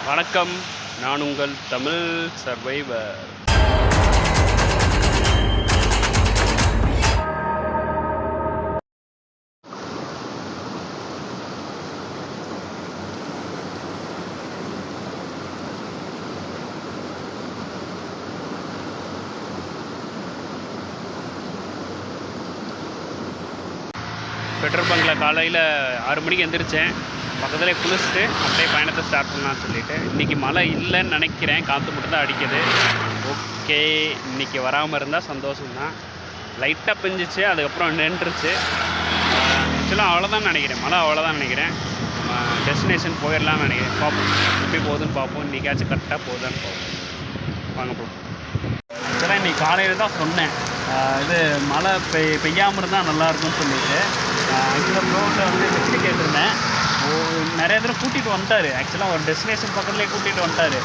வணக்கம். நான் உங்கள் தமிழ் சர்வைவர். பெட்ரோல் பங்கில் காலையில் 6 மணிக்கு எந்திரிச்சேன். பக்கத்துலேயே குளிச்சுட்டு அப்படியே பயணத்தை ஸ்டார்ட் பண்ணலான்னு சொல்லிவிட்டு, இன்றைக்கி மழை இல்லைன்னு நினைக்கிறேன். காற்று மட்டும் தான் அடிக்குது. ஓகே, இன்றைக்கி வராமல் இருந்தால் சந்தோஷம்தான். லைட்டாக பெஞ்சிச்சு, அதுக்கப்புறம் நின்றுச்சு. ஆக்சுவலாக அவ்வளோதான் நினைக்கிறேன், மழை அவ்வளோதான் நினைக்கிறேன். டெஸ்டினேஷன் போயிடலாம்னு நினைக்கிறேன். பார்ப்போம் எப்படி போகுதுன்னு பார்ப்போம். இன்றைக்காச்சும் கரெக்டாக போகுதான்னு பார்ப்போம். வாங்க போகும். ஆக்சுவலாக இன்றைக்கி காலையில் தான் சொன்னேன், இது மழை பெய்யாமல் இருந்தால் நல்லாயிருக்கும்னு சொல்லிட்டு. ஆக்சுவலாக ப்ரோட்ட வந்து எப்படி கேட்டிருந்தேன். நிறைய தடவை கூட்டிகிட்டு வந்துட்டார். ஆக்சுவலாக ஒரு டெஸ்டினேஷன் பக்கத்துலேயே கூட்டிகிட்டு வந்துட்டார்.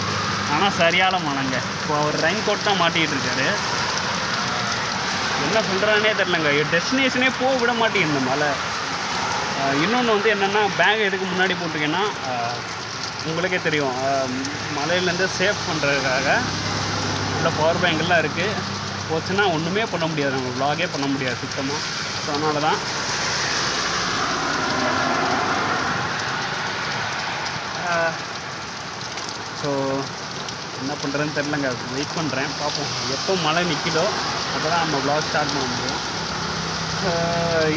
ஆனால் சரியான மழைங்க. இப்போ அவர் ரெயின் கோட் தான் மாட்டிகிட்டு இருக்காரு. என்ன சொல்கிறானே தெரிலங்க. டெஸ்டினேஷனே போக விட மாட்டேங்குது மழை. இன்னொன்று வந்து என்னென்னா, பேக் எதுக்கு முன்னாடி போட்டிருக்கேன்னா, உங்களுக்கே தெரியும், மழையிலேருந்து சேவ் பண்ணுறதுக்காக உள்ள பவர் பேங்கெல்லாம் இருக்குது. போச்சுன்னா ஒன்றுமே பண்ண முடியாது, நம்ம வ்ளாகே பண்ண முடியாது சுத்தமாக. ஸோ அதனால தான் ஸோ என்ன பண்ணுறதுன்னு தெரிலங்க. வெயிட் பண்ணுறேன், பார்ப்போம். எப்போ மழை நிற்கிதோ அப்போ தான் நம்ம வ்ளாக் ஸ்டார்ட் பண்ண முடியும்.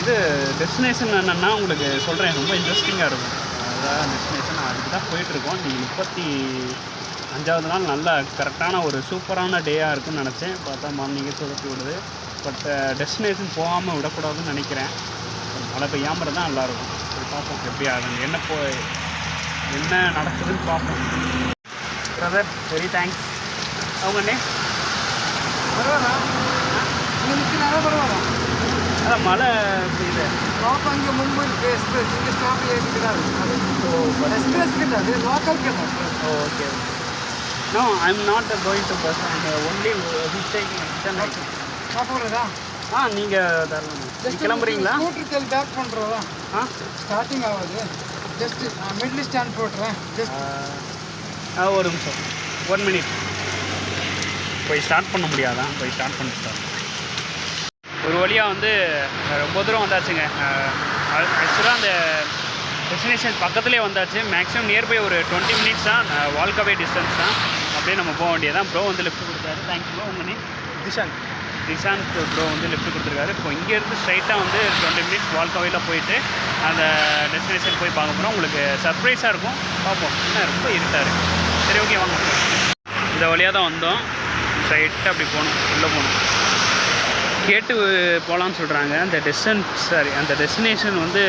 இது டெஸ்டினேஷன் என்னென்னா உங்களுக்கு சொல்கிறேன், ரொம்ப இன்ட்ரெஸ்டிங்காக இருக்கும். அதான் டெஸ்டினேஷன், அதுக்கு தான் போயிட்டுருக்கோம். இன்றைக்கி 35வது நாள். நல்ல கரெக்டான ஒரு சூப்பரான டேயாக இருக்குன்னு நினச்சேன். பார்த்தா மார்னிங்கே சொதப்பி விடுது. பட் டெஸ்டினேஷன் போகாமல் விடக்கூடாதுன்னு நினைக்கிறேன். மழை பெய்யாமல் இருந்தால் நல்லாயிருக்கும். சரி பார்ப்போம் எப்படி ஆகுது, என்ன நடக்குதுன்னு பார்ப்போம். Brother, very thanks. அவங்க நேம் பரவாயில்ல, பரவாயில்ல. அதான் மழை பெய்யுது. ஸ்டாப் அங்கே முன்பு எக்ஸ்பிரஸ், இங்கே ஸ்டாப் ஏறிக்கிறாரு. எக்ஸ்பிரஸ் கிடையாது, லோக்கல் கிடையாது. Okay. No, I'm not going to bus. I'm only taking external. சாப்பிட்றதா? நீங்கள் தரலாம். கிளம்புறீங்களா? ஸ்கூட்டர் பேக் பண்ணுறதா? ஸ்டார்டிங் ஆகாது. ஜஸ்ட் மிடில் ஸ்டாண்ட் போட்டுறேன். ஒரு நிமிஷம், 1 மினிட். போய் ஸ்டார்ட் பண்ண முடியாதான்? போய் ஸ்டார்ட் பண்ணிட்டு ஒரு வழியாக வந்து ரொம்ப தூரம் வந்தாச்சுங்க. ஆக்சுவலாக அந்த டெஸ்டினேஷன் பக்கத்துலேயே வந்தாச்சு. மேக்ஸிமம் நியர்பை ஒரு 20 மினிட்ஸ் தான், வால்கவே டிஸ்டன்ஸ் தான். அப்படியே நம்ம போக வேண்டியதான். ப்ரோ வந்து லிஃப்ட் கொடுத்தாரு. Thank you bro. உங்கள் நேம்? திஷாந்த் ப்ரோ வந்து லிஃப்ட் கொடுத்துருக்காரு. இப்போ இங்கேருந்து ஸ்ட்ரைட்டாக வந்து 20 மினிட்ஸ் வால்கவேயில் போயிட்டு அந்த டெஸ்டினேஷன் போய் பார்க்க போகிறோம். உங்களுக்கு சர்ப்ரைஸாக இருக்கும், பார்ப்போம். என்ன ரொம்ப இருட்டாக இருக்குது. சரி, ஓகே வாங்க. இந்த வழியாக தான் வந்தோம். ஸ்ட்ரைட்டாக அப்படி போகணும், உள்ளே போகணும். கேட்டு போகலான்னு சொல்கிறாங்க. அந்த டெஸ்டினேஷன் வந்து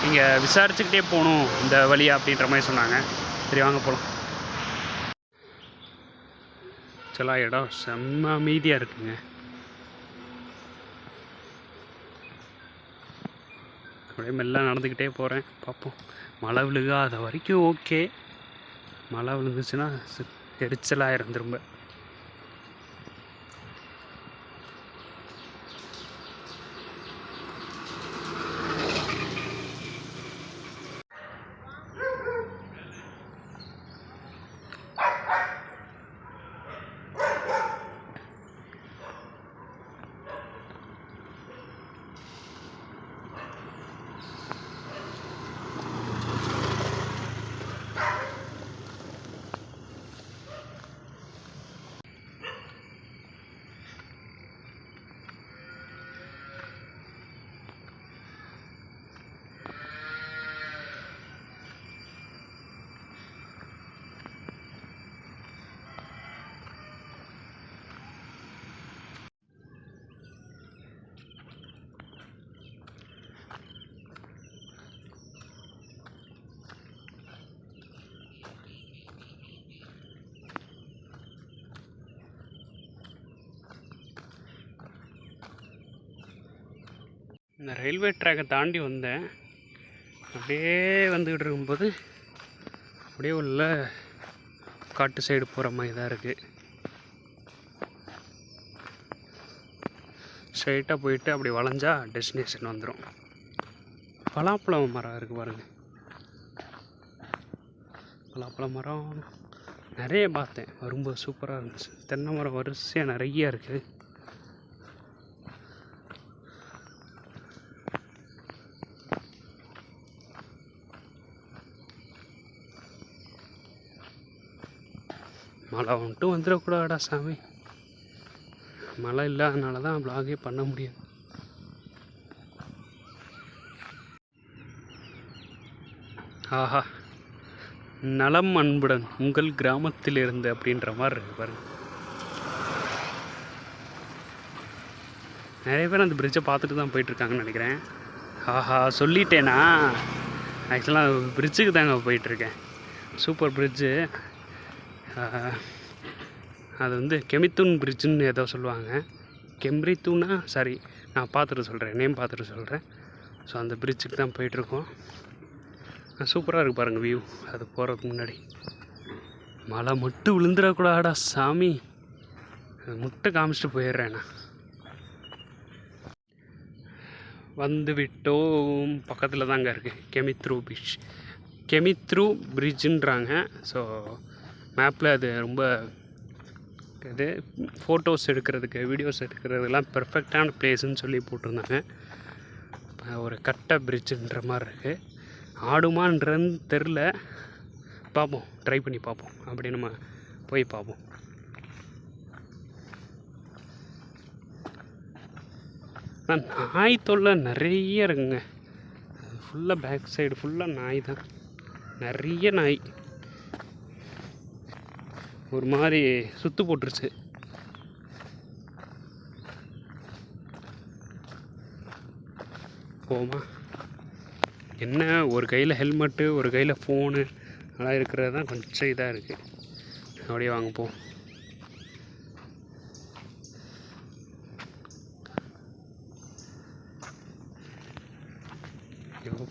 இங்கே விசாரிச்சுக்கிட்டே போகணும் இந்த வழியா அப்படின்ற மாதிரி சொன்னாங்க. சரி வாங்க போகலாம். சில இடம் செம்ம அமைதியாக இருக்குங்க. அப்படியே மெல்ல நடந்துக்கிட்டே போகிறேன், பார்ப்போம். மழை விழுகாத வரைக்கும் ஓகே. மழை விழுந்துச்சுன்னா எரிச்சலாயிரும் திரும்ப. இந்த ரயில்வே ட்ராக்கை தாண்டி வந்தேன். அப்படியே வந்துக்கிட்டு இருக்கும்போது அப்படியே உள்ள காட்டு சைடு போகிற மாதிரி தான் இருக்குது. ஸ்ட்ரைட்டாக போயிட்டு அப்படி வளைஞ்சா டெஸ்டினேஷன் வந்துடும். பலாப்பழம் மரம் இருக்குது பாருங்கள். பலாப்பழ மரம் நிறைய பார்த்தேன், ரொம்ப சூப்பராக இருந்துச்சு. தென்னை மரம் வரிசையாக நிறைய இருக்குது. மழை வந்துட்டு வந்துடக்கூடாடா சாமி. மழை இல்லாதனால தான் வ்ளாகே பண்ண முடியாது. ஆஹா, நலம் அன்புடன் உங்கள் கிராமத்தில் இருந்து அப்படின்ற மாதிரி இருக்கு பாருங்க. நிறைய பேர் அந்த பிரிட்ஜை பார்த்துட்டு தான் போயிட்டுருக்காங்கன்னு நினைக்கிறேன். ஆஹா, சொல்லிட்டேனா? ஆக்சுவலாக பிரிட்ஜுக்கு தாங்க போயிட்டுருக்கேன். Super bridge. அது வந்து கெமித்தூன் பிரிட்ஜுன்னு ஏதோ சொல்லுவாங்க. கெம்ரித்தூனா சாரி, நான் பார்த்துட்டு சொல்கிறேன், நேம் பார்த்துட்டு சொல்கிறேன். ஸோ அந்த பிரிட்ஜுக்கு தான் போயிட்டுருக்கோம். சூப்பராக இருக்குது பாருங்கள் வியூ. அது போகிறதுக்கு முன்னாடி மழை மட்டும் விழுந்துடக்கூடாடா சாமி. முட்டை காமிச்சிட்டு போயிடுறேன் நான். வந்து விட்டோம். பக்கத்தில் தாங்க இருக்குது கெமித்ரூ பீச். கெமித்ரூ பிரிட்ஜுன்றாங்க. ஸோ மேப்பில் அது ரொம்ப இது ஃபோட்டோஸ் எடுக்கிறதுக்கு, வீடியோஸ் எடுக்கிறதுக்கெல்லாம் பெர்ஃபெக்டான பிளேஸுன்னு சொல்லி போட்டிருந்தாங்க. ஒரு கட்டை பிரிட்ஜுன்ற மாதிரி இருக்குது. ஆடுமான்றன்னு தெரில, பார்ப்போம், ட்ரை பண்ணி பார்ப்போம். அப்படி நம்ம போய் பார்ப்போம். நாய் தொல்லை நிறைய இருக்குங்க. ஃபுல்லாக பேக் சைடு ஃபுல்லாக நாய் தான், நிறைய நாய். ஒரு மாதிரி சுற்று போட்டுருச்சு. போமா என்ன, ஒரு கையில் ஹெல்மெட்டு, ஒரு கையில் ஃபோனு, அதெல்லாம் இருக்கிறது தான் கொஞ்சம் இதாக இருக்குது. அப்படியே வாங்க போ.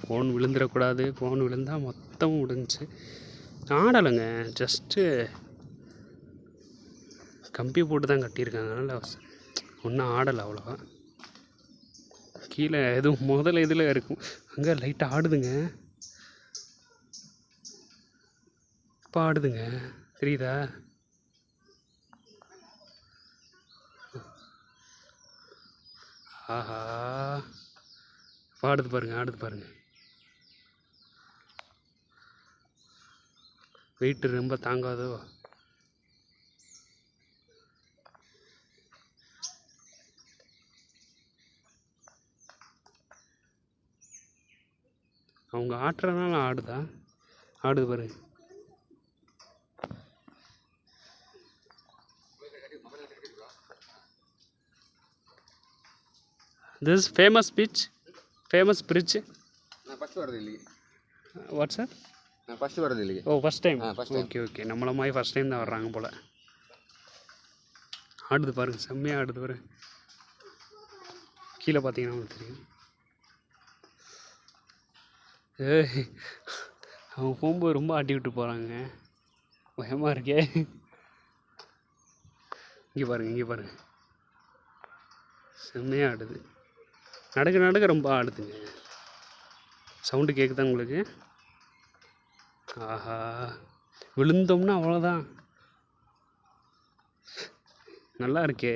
ஃபோன் விழுந்துடக்கூடாது. ஃபோன் விழுந்தால் மொத்தமும் விழுந்துச்சு. ஆடலைங்க, ஜஸ்ட்டு கம்பி போட்டு தான் கட்டியிருக்காங்க. அதனால் ஒன்றும் ஆடலை அவ்வளோவா. கீழே எதுவும் முதல்ல இதில் இருக்கும். அங்கே லைட்டாக ஆடுதுங்க. இப்போ ஆடுதுங்க, தெரியுதா? ஆஹா, ஆடுது பாருங்க, ஆடுது பாருங்க. வெயிட்டு ரொம்ப தாங்காதோ. அவங்க ஆட்டுறதுனால ஆடுதா? ஆடுது பாருங்க. This famous beach, famous bridge. நான் ஃபர்ஸ்ட் வரது இல்லையே. What sir? நான் ஃபர்ஸ்ட் வரது இல்லையே. ஓ, ஃபர்ஸ்ட் டைம். ஓகே ஓகே, நம்மள மாதிரி ஃபர்ஸ்ட் டைம் தான் வர்றாங்க போல். ஆடுது பாருங்க, செம்மையாக ஆடுது பாருங்க. கீழே பார்த்தீங்கன்னா உங்களுக்கு தெரியும். அவங்க போகும்போது ரொம்ப ஆட்டி விட்டு போகிறாங்க, பயமாக இருக்கே. இங்கே பாருங்கள், இங்கே பாருங்கள், செம்மையாக ஆடுது. நடக்க நடக்க ரொம்ப ஆடுதுங்க. சவுண்டு கேட்குதா உங்களுக்கு? ஆஹா, விழுந்தோம்னா அவ்வளோதான். நல்லா இருக்கே.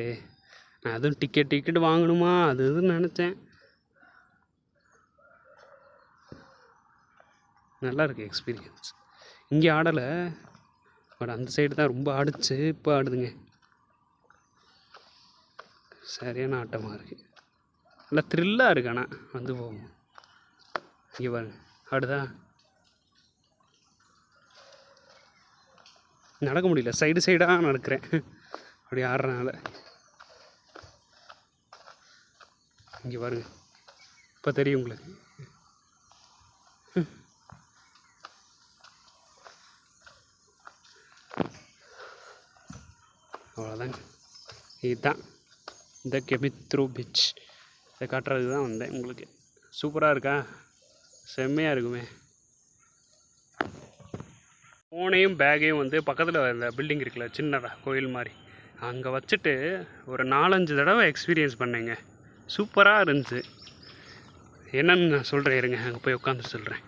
நான் அதுவும் டிக்கெட் வாங்கணுமா அது இதுன்னு நினச்சேன். நல்லா இருக்குது எக்ஸ்பீரியன்ஸ். இங்கே ஆடலை, பட் அந்த சைடு தான் ரொம்ப ஆடுச்சு. இப்போ ஆடுதுங்க, சரியான ஆட்டமாக இருக்குது. நல்லா த்ரில்லாக இருக்கு. ஆனால் வந்து போகும். இங்கே பாருங்க, ஆடுதா? நடக்க முடியல, சைடு சைடாக நடக்கிறேன் அப்படி ஆடுறதுனால. இங்கே பாருங்க, இப்போ தெரியும் உங்களுக்கு. அவ்வளோதாங்க, இதுதான் இந்த கெமித்ரூ பீச். இதை காட்டுறதுக்கு தான் வந்தேன் உங்களுக்கு. சூப்பராக இருக்கா? செம்மையாக இருக்குமே. ஃபோனையும் பேக்கையும் வந்து பக்கத்தில் இந்த பில்டிங் இருக்குல்ல, சின்னதாக கோயில் மாதிரி, அங்கே வச்சுட்டு ஒரு 4-5 தடவை எக்ஸ்பீரியன்ஸ் பண்ணேங்க. சூப்பராக இருந்துச்சு. என்னன்னு நான் சொல்கிறேன் இருங்க, அங்கே போய் உட்காந்து சொல்கிறேன்.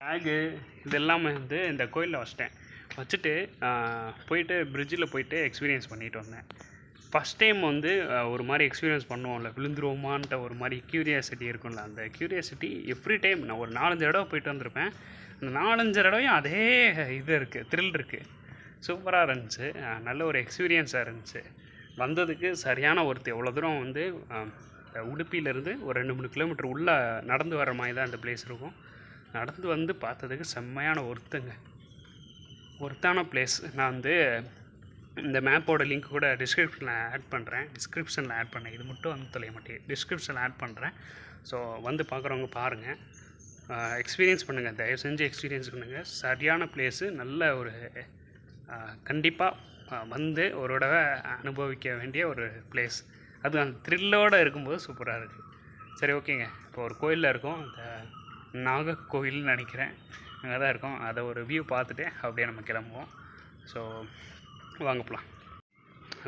பேகு இது எல்லாமே வந்து இந்த கோயிலில் வச்சுட்டு போயிட்டு பிரிட்ஜில் போயிட்டு எக்ஸ்பீரியன்ஸ் பண்ணிட்டு வந்தேன். ஃபஸ்ட் டைம் வந்து ஒரு மாதிரி எக்ஸ்பீரியன்ஸ் பண்ணுவோம்ல, விழுந்துருவோமான்ட்ட ஒரு மாதிரி க்யூரியாசிட்டி இருக்கும்ல, அந்த க்யூரியாசிட்டி எவ்ரி டைம் நான் ஒரு 4-5 தடவை போயிட்டு வந்திருப்பேன். அந்த 4-5 தடவையும் அதே இது இருக்குது, த்ரில் இருக்குது. சூப்பராக இருந்துச்சு. நல்ல ஒரு எக்ஸ்பீரியன்ஸாக இருந்துச்சு. வந்ததுக்கு சரியான ஒருத்தர். எவ்வளோ தூரம் வந்து உடுப்பியிலேருந்து ஒரு 2-3 கிலோமீட்டர் உள்ளே நடந்து வர மாதிரி தான் இந்த பிளேஸ் இருக்கும். நடந்து வந்து பார்த்ததுக்கு செம்மையான ஒர்த்தான பிளேஸ். நான் வந்து இந்த மேப்போட லிங்க் கூட டிஸ்கிரிப்ஷனில் ஆட் பண்ணுறேன். இது மட்டும் வந்து தொலைய மாட்டேன், டிஸ்கிரிப்ஷனில் ஆட் பண்ணுறேன். ஸோ வந்து பார்க்குறவங்க பாருங்கள், எக்ஸ்பீரியன்ஸ் பண்ணுங்கள், தயவு செஞ்சு எக்ஸ்பீரியன்ஸ் பண்ணுங்கள். சரியான பிளேஸு, நல்ல ஒரு கண்டிப்பாக வந்து ஒரு தடவை அனுபவிக்க வேண்டிய ஒரு பிளேஸ். அது அந்த த்ரில்லோடு இருக்கும்போது சூப்பராக இருக்குது. சரி, ஓகேங்க. இப்போ ஒரு கோயிலில் இருக்கோம், அந்த நாகர்கோவில்னு நினைக்கிறேன், அங்கே தான் இருக்கோம். அதை ஒரு வியூ பார்த்துட்டு அப்படியே நம்ம கிளம்புவோம். ஸோ வாங்க போகலாம்.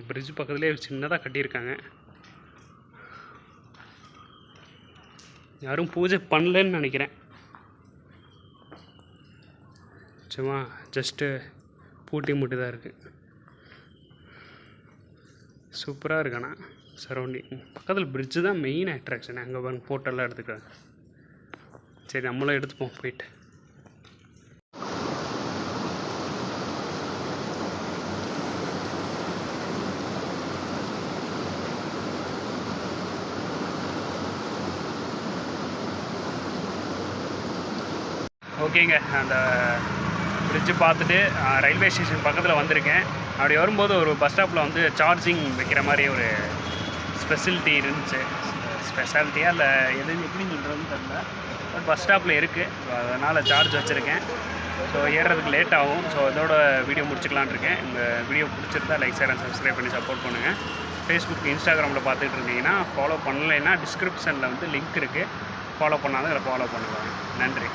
பிரிட்ஜ் பக்கத்துலேயே சின்னதாக கட்டியிருக்காங்க. யாரும் பூஜை பண்ணலன்னு நினைக்கிறேன், சும்மா ஜஸ்ட்டு பூட்டி மட்டும் தான் இருக்குது. சூப்பராக இருக்காண்ணா சரௌண்டிங். பக்கத்தில் பிரிட்ஜு தான் மெயின் அட்ராக்ஷன். அங்கே பாருங்க ஃபோட்டோலாம் எடுத்துக்கிறாங்க. சரி, நம்மளும் எடுத்துப்போம் போயிட்டு. ஓகேங்க, அந்த பிரிட்ஜு பார்த்துட்டு ரயில்வே ஸ்டேஷன் பக்கத்தில் வந்திருக்கேன். அப்படி வரும்போது ஒரு பஸ் ஸ்டாப்பில் வந்து சார்ஜிங் வைக்கிற மாதிரி ஒரு ஸ்பெஷாலிட்டி இருந்துச்சு. ஸ்பெஷாலிட்டியாக இல்லை எப்படி சொல்கிறதுன்னு தெரியல, பட் பஸ் ஸ்டாப்பில் இருக்குது. அதனால் சார்ஜ் வச்சுருக்கேன். ஸோ ஏறுறதுக்கு லேட் ஆகும். ஸோ இதோட வீடியோ முடிச்சுக்கலான்னு இருக்கேன். உங்கள் வீடியோ பிடிச்சிருந்தா லைக், ஷேர் அண்ட் சப்ஸ்கிரைப் பண்ணி சப்போர்ட் பண்ணுங்கள். ஃபேஸ்புக், இன்ஸ்டாகிராமில் பார்த்துட்டு இருந்தீங்கன்னா ஃபாலோ பண்ணலைன்னா டிஸ்கிரிப்ஷனில் வந்து லிங்க் இருக்குது, ஃபாலோ பண்ணாதான் இதில் ஃபாலோ பண்ணுவாங்க. நன்றி.